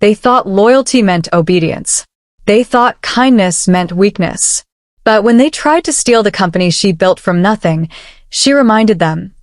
They thought loyalty meant obedience. They thought kindness meant weakness. But when they tried to steal the company she built from nothing, she reminded them,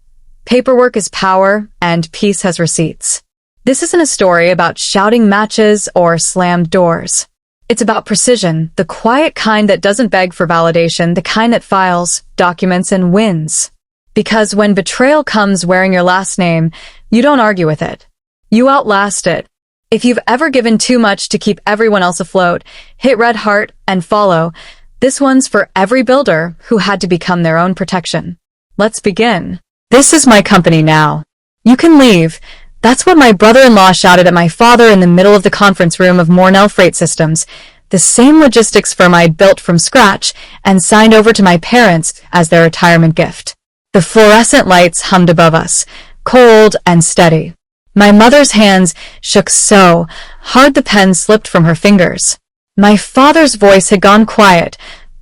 paperwork is power and peace has receipts. This isn't a story about shouting matches or slammed doors. It's about precision, the quiet kind that doesn't beg for validation, the kind that files, documents, and wins. Because when betrayal comes wearing your last name, you don't argue with it. You outlast it. If you've ever given too much to keep everyone else afloat, hit red heart and follow. This one's for every builder who had to become their own protection. Let's begin. This is my company now. You can leave. That's what my brother-in-law shouted at my father in the middle of the conference room of Mornell Freight Systems, the same logistics firm I'd built from scratch and signed over to my parents as their retirement gift. The fluorescent lights hummed above us, cold and steady. My mother's hands shook so hard the pen slipped from her fingers. My father's voice had gone quiet,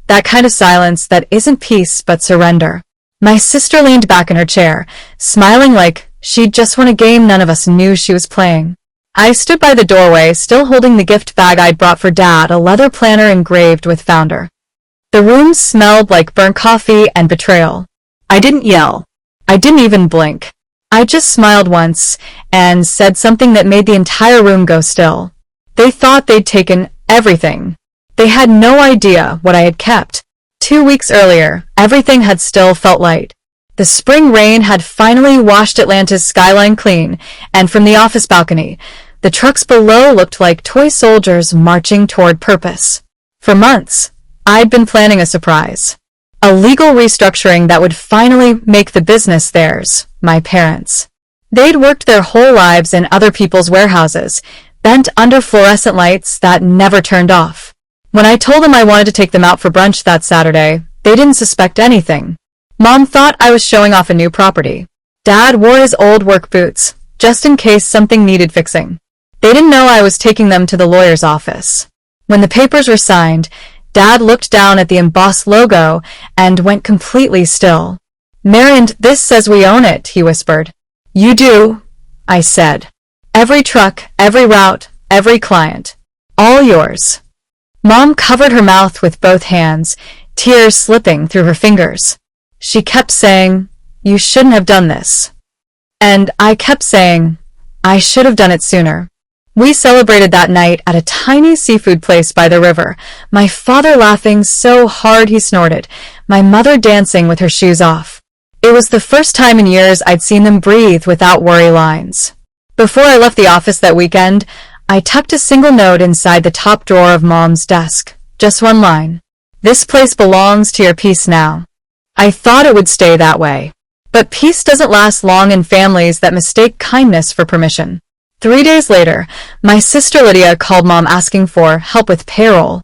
that kind of silence that isn't peace but surrender. My sister leaned back in her chair, smiling like she'd just won a game none of us knew she was playing. I stood by the doorway, still holding the gift bag I'd brought for Dad, a leather planner engraved with Founder. The room smelled like burnt coffee and betrayal. I didn't yell. I didn't even blink. I just smiled once and said something that made the entire room go still. They thought they'd taken everything. They had no idea what I had kept. 2 weeks earlier, everything had still felt light. The spring rain had finally washed Atlanta's skyline clean, and from the office balcony, the trucks below looked like toy soldiers marching toward purpose. For months, I'd been planning a surprise. A legal restructuring that would finally make the business theirs, my parents. They'd worked their whole lives in other people's warehouses, bent under fluorescent lights that never turned off. When I told them I wanted to take them out for brunch that Saturday, they didn't suspect anything. Mom thought I was showing off a new property. Dad wore his old work boots, just in case something needed fixing. They didn't know I was taking them to the lawyer's office. When the papers were signed, Dad looked down at the embossed logo and went completely still. "Marion, this says we own it," he whispered. "You do," I said. "Every truck, every route, every client. All yours." Mom covered her mouth with both hands, tears slipping through her fingers. She kept saying, "You shouldn't have done this." And I kept saying, "I should have done it sooner." We celebrated that night at a tiny seafood place by the river, my father laughing so hard he snorted, my mother dancing with her shoes off. It was the first time in years I'd seen them breathe without worry lines. Before I left the office that weekend, I tucked a single note inside the top drawer of Mom's desk. Just one line. "This place belongs to your peace now." I thought it would stay that way. But peace doesn't last long in families that mistake kindness for permission. 3 days later, my sister Lydia called Mom asking for help with payroll.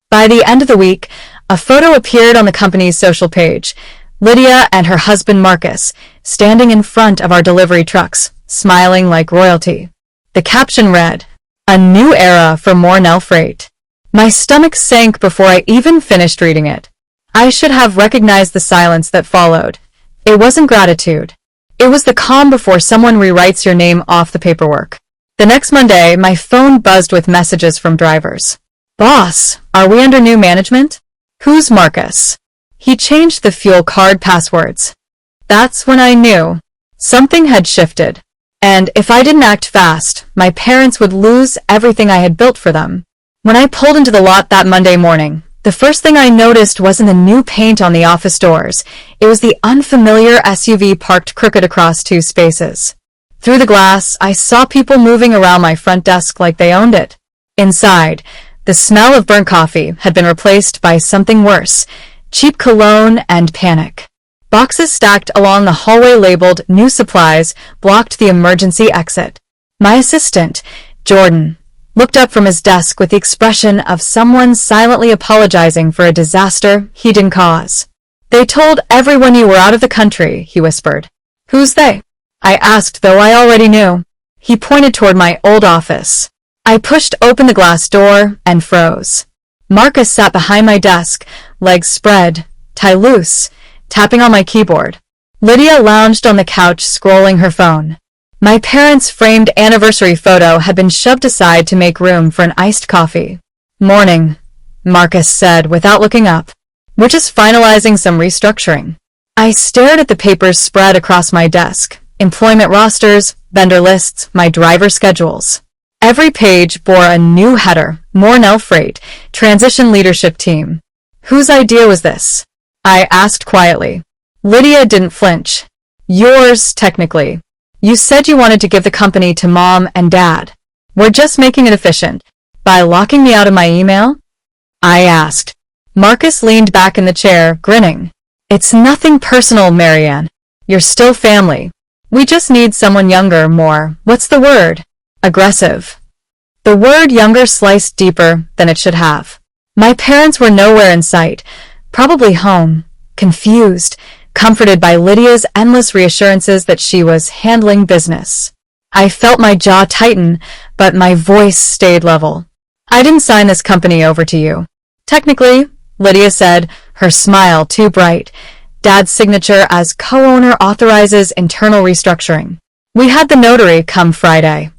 By the end of the week, a photo appeared on the company's social page. Lydia and her husband Marcus, standing in front of our delivery trucks, smiling like royalty. The caption read, "A new era for Mornell Freight." My stomach sank before I even finished reading it. I should have recognized the silence that followed. It wasn't gratitude. It was the calm before someone rewrites your name off the paperwork. The next Monday, my phone buzzed with messages from drivers. "Boss, are we under new management? Who's Marcus?" He changed the fuel card passwords. That's when I knew. Something had shifted. And if I didn't act fast, my parents would lose everything I had built for them. When I pulled into the lot that Monday morning, the first thing I noticed wasn't the new paint on the office doors. It was the unfamiliar SUV parked crooked across 2 spaces. Through the glass, I saw people moving around my front desk like they owned it. Inside, the smell of burnt coffee had been replaced by something worse, cheap cologne and panic. Boxes stacked along the hallway labeled "New Supplies" blocked the emergency exit. My assistant, Jordan, looked up from his desk with the expression of someone silently apologizing for a disaster he didn't cause. "They told everyone you were out of the country," he whispered. "Who's they?" I asked, though I already knew. He pointed toward my old office. I pushed open the glass door and froze. Marcus sat behind my desk, legs spread, tie loose, tapping on my keyboard. Lydia lounged on the couch, scrolling her phone. My parents' framed anniversary photo had been shoved aside to make room for an iced coffee. "Morning," Marcus said without looking up. "We're just finalizing some restructuring." I stared at the papers spread across my desk. Employment rosters, vendor lists, my driver schedules. Every page bore a new header: Mornell Freight, Transition Leadership Team. Whose idea was this? I asked quietly. Lydia didn't flinch. "Yours, technically. You said you wanted to give the company to Mom and Dad. We're just making it efficient. By locking me out of my email?" I asked. Marcus leaned back in the chair, grinning. "It's nothing personal, Marianne. You're still family. We just need someone younger, more, what's the word? Aggressive." The word younger sliced deeper than it should have. My parents were nowhere in sight, probably home, confused, comforted by Lydia's endless reassurances that she was handling business. I felt my jaw tighten, but my voice stayed level. "I didn't sign this company over to you." "Technically," Lydia said, her smile too bright. "Dad's signature as co-owner authorizes internal restructuring. We had the notary come Friday."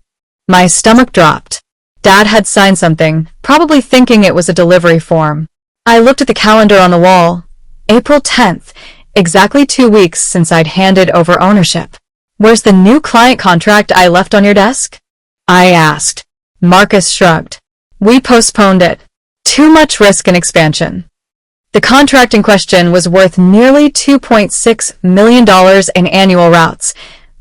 My stomach dropped. Dad had signed something, probably thinking it was a delivery form. I looked at the calendar on the wall. April 10th, exactly 2 weeks since I'd handed over ownership. "Where's the new client contract I left on your desk?" I asked. Marcus shrugged. "We postponed it. Too much risk and expansion." The contract in question was worth nearly $2.6 million in annual routes,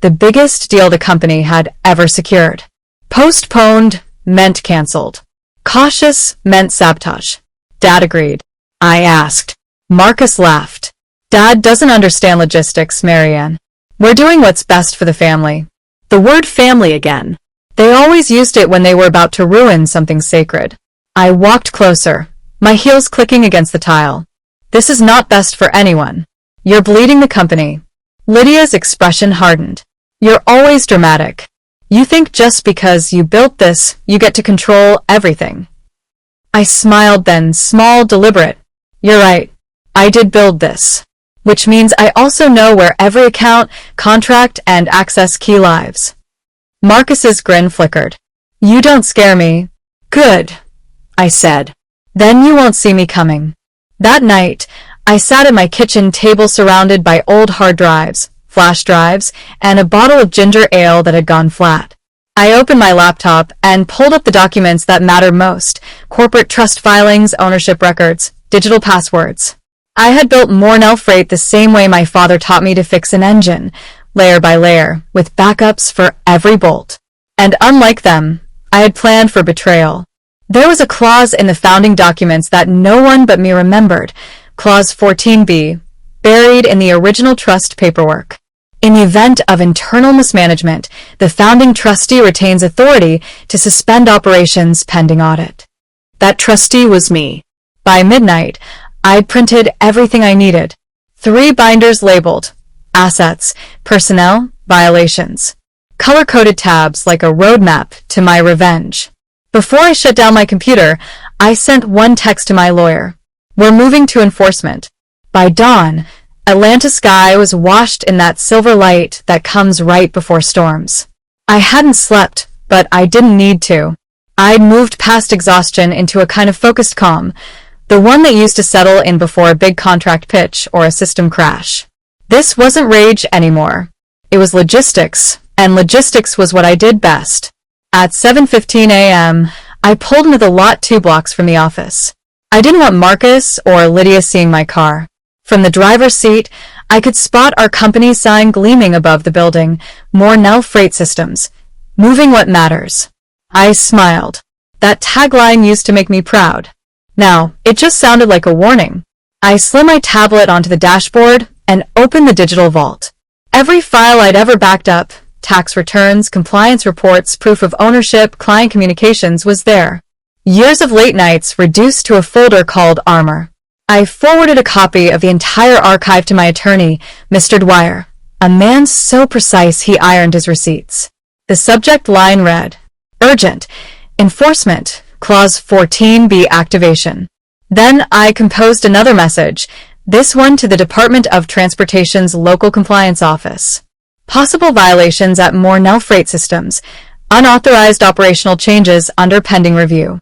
the biggest deal the company had ever secured. Postponed meant canceled. Cautious meant sabotage. Dad agreed. I asked. Marcus laughed. "Dad doesn't understand logistics, Marianne. We're doing what's best for the family." The word family again. They always used it when they were about to ruin something sacred. I walked closer, my heels clicking against the tile. "This is not best for anyone. You're bleeding the company." Lydia's expression hardened. "You're always dramatic. You think just because you built this, you get to control everything." I smiled then, small, deliberate. "You're right. I did build this. Which means I also know where every account, contract, and access key lives." Marcus's grin flickered. "You don't scare me." "Good," I said. "Then you won't see me coming." That night, I sat at my kitchen table surrounded by old hard drives, flash drives, and a bottle of ginger ale that had gone flat. I opened my laptop and pulled up the documents that mattered most: corporate trust filings, ownership records, digital passwords. I had built Mornell Freight the same way my father taught me to fix an engine, layer by layer, with backups for every bolt. And unlike them, I had planned for betrayal. There was a clause in the founding documents that no one but me remembered, Clause 14B, buried in the original trust paperwork. In the event of internal mismanagement, the founding trustee retains authority to suspend operations pending audit. That trustee was me. By midnight, I'd printed everything I needed. 3 binders labeled: assets, personnel, violations. Color-coded tabs like a roadmap to my revenge. Before I shut down my computer, I sent one text to my lawyer. "We're moving to enforcement." By dawn, Atlanta sky was washed in that silver light that comes right before storms. I hadn't slept, but I didn't need to. I'd moved past exhaustion into a kind of focused calm, the one that used to settle in before a big contract pitch or a system crash. This wasn't rage anymore. It was logistics, and logistics was what I did best. At 7:15 a.m., I pulled into the lot 2 blocks from the office. I didn't want Marcus or Lydia seeing my car. From the driver's seat, I could spot our company sign gleaming above the building: Mornell Freight Systems, moving what matters. I smiled. That tagline used to make me proud. Now, it just sounded like a warning. I slid my tablet onto the dashboard and opened the digital vault. Every file I'd ever backed up, tax returns, compliance reports, proof of ownership, client communications, was there. Years of late nights reduced to a folder called Armor. I forwarded a copy of the entire archive to my attorney, Mr. Dwyer, a man so precise he ironed his receipts. The subject line read, "Urgent. Enforcement. Clause 14B activation." Then I composed another message, this one to the Department of Transportation's local compliance office. Possible violations at Mornell Freight Systems. Unauthorized operational changes under pending review.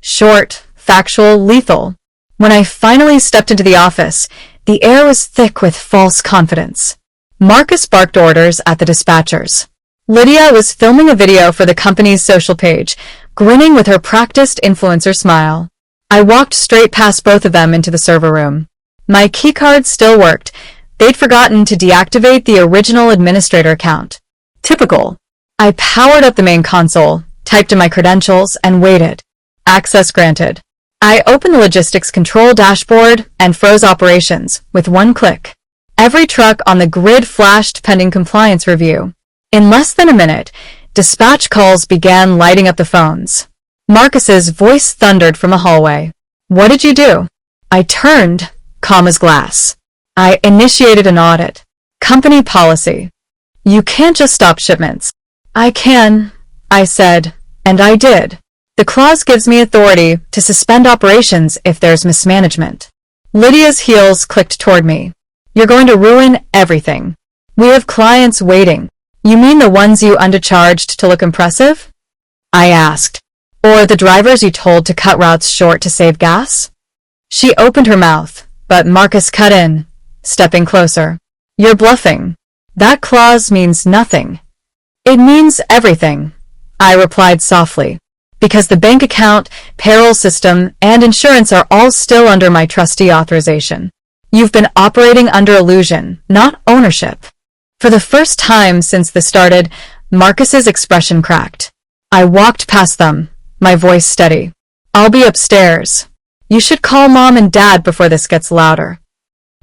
Short, factual, lethal. When I finally stepped into the office, the air was thick with false confidence. Marcus barked orders at the dispatchers. Lydia was filming a video for the company's social page, grinning with her practiced influencer smile. I walked straight past both of them into the server room. My keycard still worked. They'd forgotten to deactivate the original administrator account. Typical. I powered up the main console, typed in my credentials, and waited. Access granted. I opened the logistics control dashboard and froze operations with one click. Every truck on the grid flashed pending compliance review. In less than a minute, dispatch calls began lighting up the phones. Marcus's voice thundered from a hallway. What did you do? I turned, calm as glass. I initiated an audit. Company policy. You can't just stop shipments. I can, I said, and I did. The clause gives me authority to suspend operations if there's mismanagement. Lydia's heels clicked toward me. You're going to ruin everything. We have clients waiting. You mean the ones you undercharged to look impressive? I asked. Or the drivers you told to cut routes short to save gas? She opened her mouth, but Marcus cut in, stepping closer. You're bluffing. That clause means nothing. It means everything, I replied softly, because the bank account, payroll system, and insurance are all still under my trustee authorization. You've been operating under illusion, not ownership. For the first time since this started, Marcus's expression cracked. I walked past them, my voice steady. I'll be upstairs. You should call Mom and Dad before this gets louder.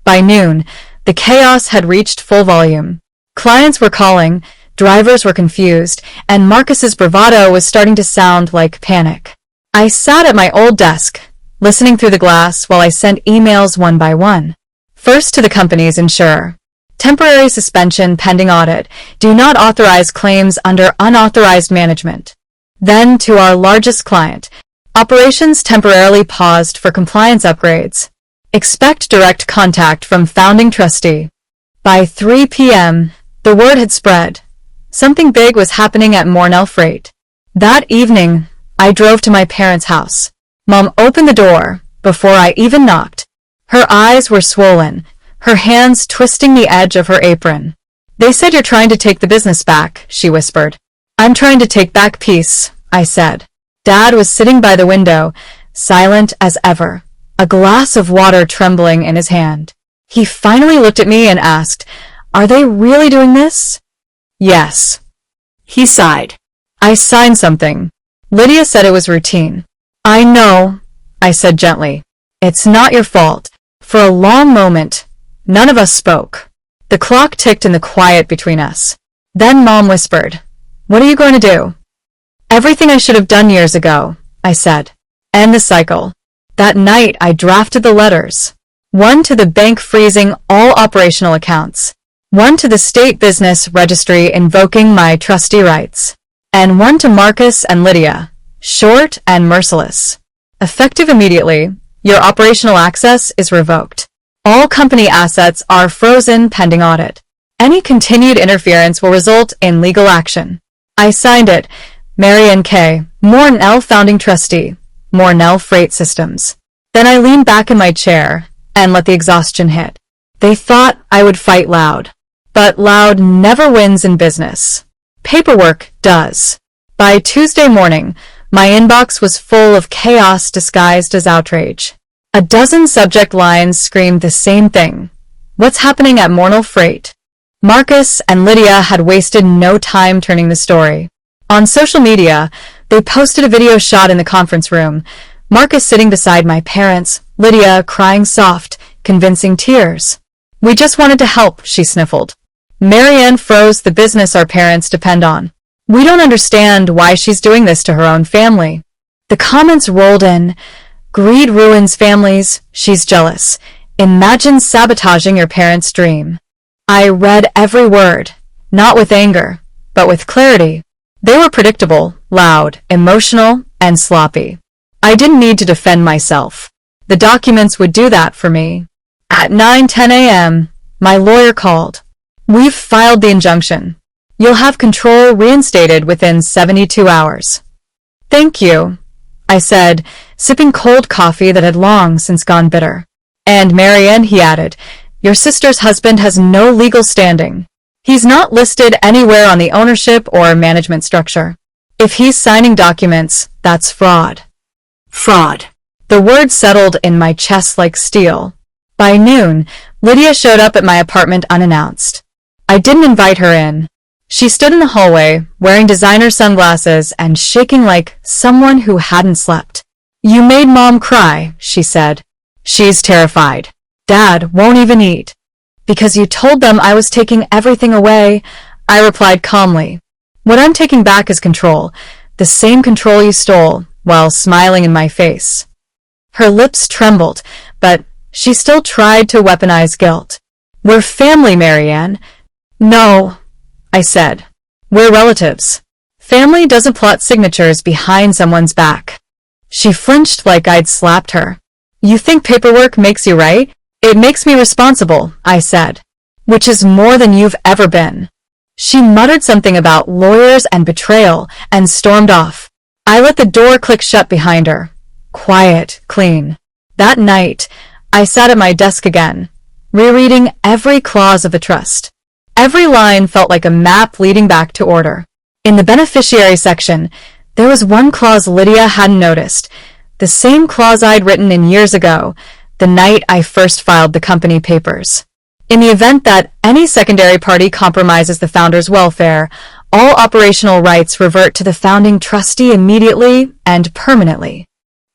By noon, the chaos had reached full volume. Clients were calling, drivers were confused, and Marcus's bravado was starting to sound like panic. I sat at my old desk, listening through the glass while I sent emails one by one. First to the company's insurer. Temporary suspension pending audit. Do not authorize claims under unauthorized management. Then to our largest client. Operations temporarily paused for compliance upgrades. Expect direct contact from founding trustee. By 3 p.m., the word had spread. Something big was happening at Mornell Freight. That evening, I drove to my parents' house. Mom opened the door before I even knocked. Her eyes were swollen, her hands twisting the edge of her apron. They said you're trying to take the business back, she whispered. I'm trying to take back peace, I said. Dad was sitting by the window, silent as ever, a glass of water trembling in his hand. He finally looked at me and asked, Are they really doing this? Yes. He sighed. I signed something. Lydia said it was routine. I know, I said gently. It's not your fault. For a long moment, none of us spoke. The clock ticked in the quiet between us. Then Mom whispered, What are you going to do? Everything I should have done years ago, I said. End the cycle. That night I drafted the letters. One to the bank freezing all operational accounts. One to the state business registry invoking my trustee rights. And one to Marcus and Lydia, short and merciless. Effective immediately, your operational access is revoked. All company assets are frozen pending audit. Any continued interference will result in legal action. I signed it, Marion K., Mornell founding trustee, Mornell Freight Systems. Then I leaned back in my chair and let the exhaustion hit. They thought I would fight loud. But loud never wins in business. Paperwork does. By Tuesday morning, my inbox was full of chaos disguised as outrage. A dozen subject lines screamed the same thing. What's happening at Mornell Freight? Marcus and Lydia had wasted no time turning the story. On social media, they posted a video shot in the conference room. Marcus sitting beside my parents, Lydia crying soft, convincing tears. We just wanted to help, she sniffled. Marianne froze the business our parents depend on. We don't understand why she's doing this to her own family. The comments rolled in. Greed ruins families. She's jealous. Imagine sabotaging your parents' dream. I read every word, not with anger, but with clarity. They were predictable, loud, emotional, and sloppy. I didn't need to defend myself. The documents would do that for me. At 9:10 a.m., my lawyer called. We've filed the injunction. You'll have control reinstated within 72 hours. Thank you, I said, sipping cold coffee that had long since gone bitter. And Marianne, he added, your sister's husband has no legal standing. He's not listed anywhere on the ownership or management structure. If he's signing documents, that's fraud. Fraud. The word settled in my chest like steel. By noon, Lydia showed up at my apartment unannounced. I didn't invite her in. She stood in the hallway, wearing designer sunglasses and shaking like someone who hadn't slept. You made Mom cry, she said. She's terrified. Dad won't even eat. Because you told them I was taking everything away, I replied calmly. What I'm taking back is control, the same control you stole, while smiling in my face. Her lips trembled, but she still tried to weaponize guilt. We're family, Marianne. No, I said. We're relatives. Family doesn't plot signatures behind someone's back. She flinched like I'd slapped her. You think paperwork makes you right? It makes me responsible, I said. Which is more than you've ever been. She muttered something about lawyers and betrayal and stormed off. I let the door click shut behind her. Quiet, clean. That night, I sat at my desk again, rereading every clause of the trust. Every line felt like a map leading back to order. In the beneficiary section, there was one clause Lydia hadn't noticed, the same clause I'd written in years ago, the night I first filed the company papers. In the event that any secondary party compromises the founder's welfare, all operational rights revert to the founding trustee immediately and permanently.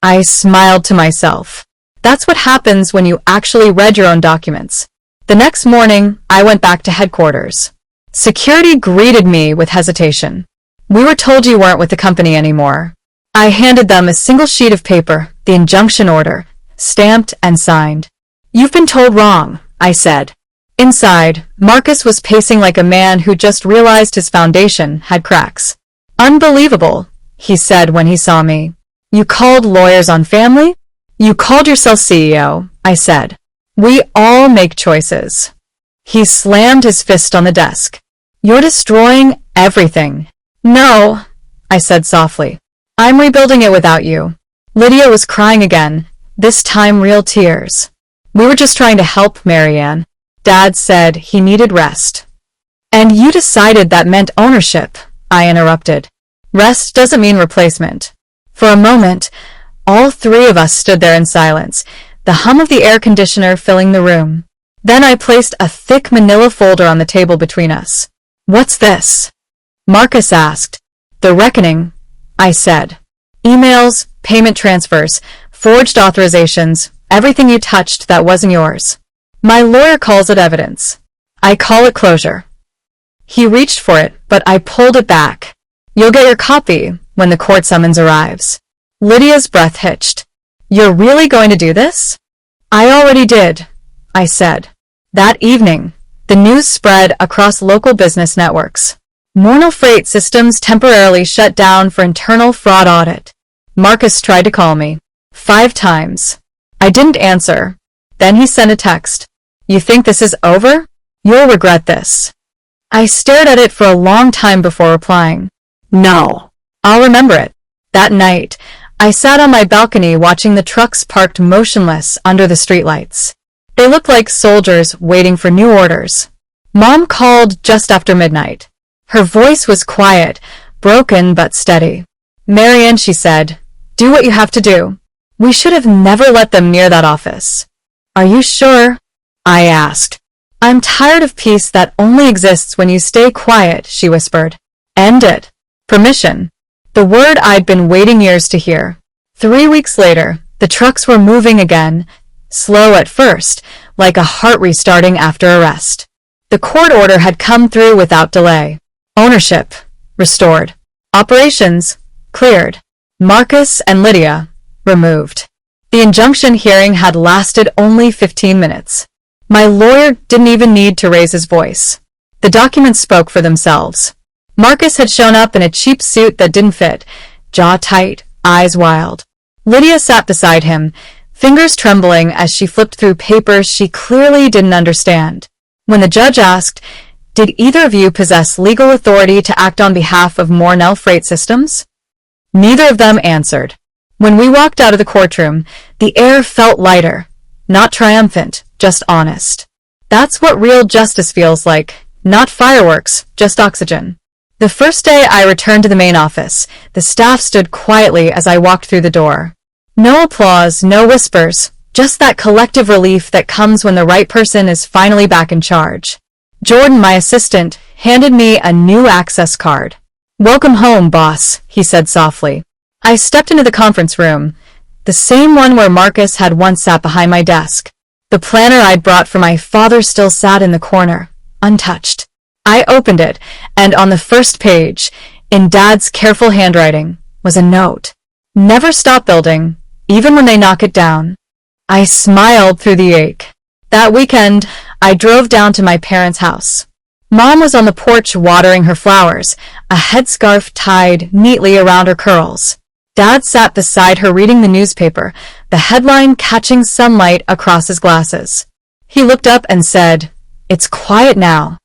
I smiled to myself. That's what happens when you actually read your own documents. The next morning, I went back to headquarters. Security greeted me with hesitation. We were told you weren't with the company anymore. I handed them a single sheet of paper, the injunction order, stamped and signed. You've been told wrong, I said. Inside, Marcus was pacing like a man who just realized his foundation had cracks. Unbelievable, he said when he saw me. You called lawyers on family? You called yourself CEO, I said. We all make choices. He slammed his fist on the desk. You're destroying everything. No, I said softly. I'm rebuilding it without you. Lydia was crying again, this time real tears. We were just trying to help, Marianne. Dad said he needed rest. And you decided that meant ownership, I interrupted. Rest doesn't mean replacement. For a moment, all three of us stood there in silence, the hum of the air conditioner filling the room. Then I placed a thick manila folder on the table between us. What's this? Marcus asked. The reckoning, I said. Emails, payment transfers, forged authorizations, everything you touched that wasn't yours. My lawyer calls it evidence. I call it closure. He reached for it, but I pulled it back. You'll get your copy when the court summons arrives. Lydia's breath hitched. You're really going to do this? I already did, I said. That evening, the news spread across local business networks. Mornal Freight Systems temporarily shut down for internal fraud audit. Marcus tried to call me. 5 times. I didn't answer. Then he sent a text. You think this is over? You'll regret this. I stared at it for a long time before replying. No. I'll remember it. That night, I sat on my balcony watching the trucks parked motionless under the streetlights. They looked like soldiers waiting for new orders. Mom called just after midnight. Her voice was quiet, broken but steady. Marianne, she said, do what you have to do. We should have never let them near that office. Are you sure? I asked. I'm tired of peace that only exists when you stay quiet, she whispered. End it. Permission. The word I'd been waiting years to hear. 3 weeks later, the trucks were moving again, slow at first, like a heart restarting after a rest. The court order had come through without delay. Ownership, restored. Operations, cleared. Marcus and Lydia, removed. The injunction hearing had lasted only 15 minutes. My lawyer didn't even need to raise his voice. The documents spoke for themselves. Marcus had shown up in a cheap suit that didn't fit, jaw tight, eyes wild. Lydia sat beside him, fingers trembling as she flipped through papers she clearly didn't understand. When the judge asked, Did either of you possess legal authority to act on behalf of Mornell Freight Systems? Neither of them answered. When we walked out of the courtroom, the air felt lighter, not triumphant, just honest. That's what real justice feels like, not fireworks, just oxygen. The first day I returned to the main office, the staff stood quietly as I walked through the door. No applause, no whispers, just that collective relief that comes when the right person is finally back in charge. Jordan, my assistant, handed me a new access card. "Welcome home, boss," he said softly. I stepped into the conference room, the same one where Marcus had once sat behind my desk. The planner I'd brought for my father still sat in the corner, untouched. I opened it, and on the first page, in Dad's careful handwriting, was a note. "Never stop building, even when they knock it down." I smiled through the ache. That weekend, I drove down to my parents' house. Mom was on the porch watering her flowers, a headscarf tied neatly around her curls. Dad sat beside her reading the newspaper, the headline catching sunlight across his glasses. He looked up and said, "It's quiet now."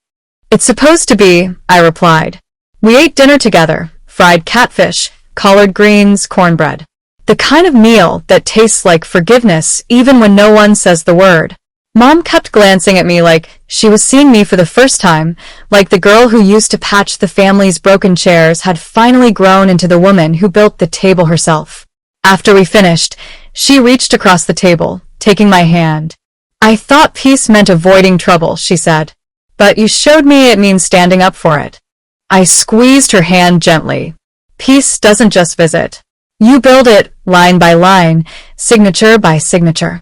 "It's supposed to be," I replied. We ate dinner together, fried catfish, collard greens, cornbread. The kind of meal that tastes like forgiveness even when no one says the word. Mom kept glancing at me like she was seeing me for the first time, like the girl who used to patch the family's broken chairs had finally grown into the woman who built the table herself. After we finished, she reached across the table, taking my hand. "I thought peace meant avoiding trouble," she said. "But you showed me it means standing up for it." I squeezed her hand gently. Peace doesn't just visit. You build it, line by line, signature by signature.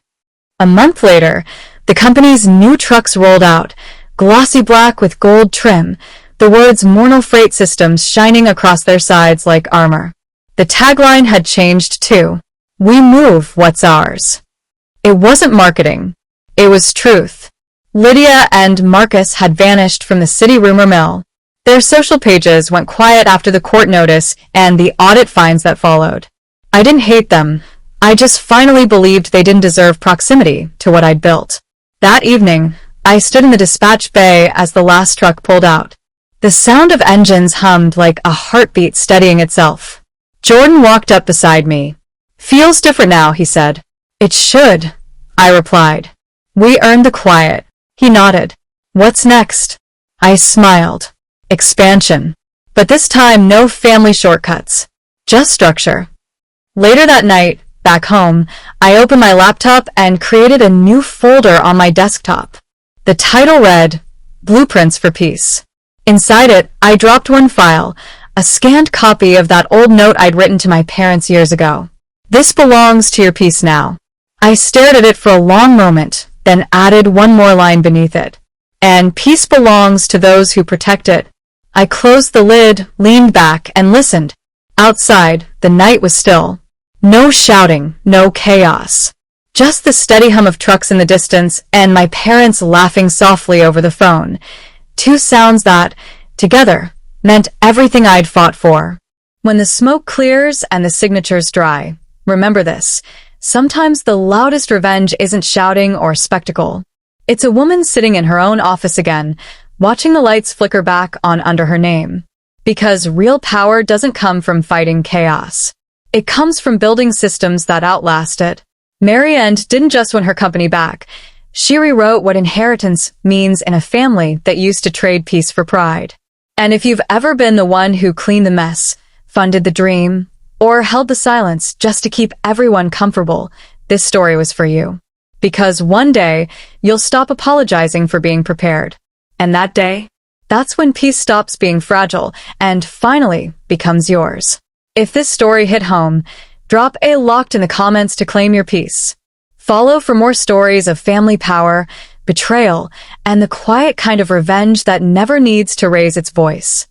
A month later, the company's new trucks rolled out, glossy black with gold trim, the words Mornell Freight Systems shining across their sides like armor. The tagline had changed too. "We move what's ours." It wasn't marketing. It was truth. Lydia and Marcus had vanished from the city rumor mill. Their social pages went quiet after the court notice and the audit fines that followed. I didn't hate them. I just finally believed they didn't deserve proximity to what I'd built. That evening, I stood in the dispatch bay as the last truck pulled out. The sound of engines hummed like a heartbeat steadying itself. Jordan walked up beside me. "Feels different now," he said. "It should," I replied. "We earned the quiet." He nodded. "What's next?" I smiled. "Expansion. But this time no family shortcuts. Just structure." Later that night, back home, I opened my laptop and created a new folder on my desktop. The title read, Blueprints for Peace. Inside it, I dropped one file, a scanned copy of that old note I'd written to my parents years ago. "This belongs to your peace now." I stared at it for a long moment, then added one more line beneath it. "And peace belongs to those who protect it." I closed the lid, leaned back, and listened. Outside, the night was still. No shouting, no chaos. Just the steady hum of trucks in the distance and my parents laughing softly over the phone. Two sounds that, together, meant everything I'd fought for. When the smoke clears and the signatures dry, remember this. Sometimes the loudest revenge isn't shouting or spectacle. It's a woman sitting in her own office again, watching the lights flicker back on under her name. Because real power doesn't come from fighting chaos. It comes from building systems that outlast it. Mary Ann didn't just win her company back. She rewrote what inheritance means in a family that used to trade peace for pride. And if you've ever been the one who cleaned the mess, funded the dream, or held the silence just to keep everyone comfortable, this story was for you. Because one day, you'll stop apologizing for being prepared. And that day, that's when peace stops being fragile and finally becomes yours. If this story hit home, drop a locked in the comments to claim your peace. Follow for more stories of family power, betrayal, and the quiet kind of revenge that never needs to raise its voice.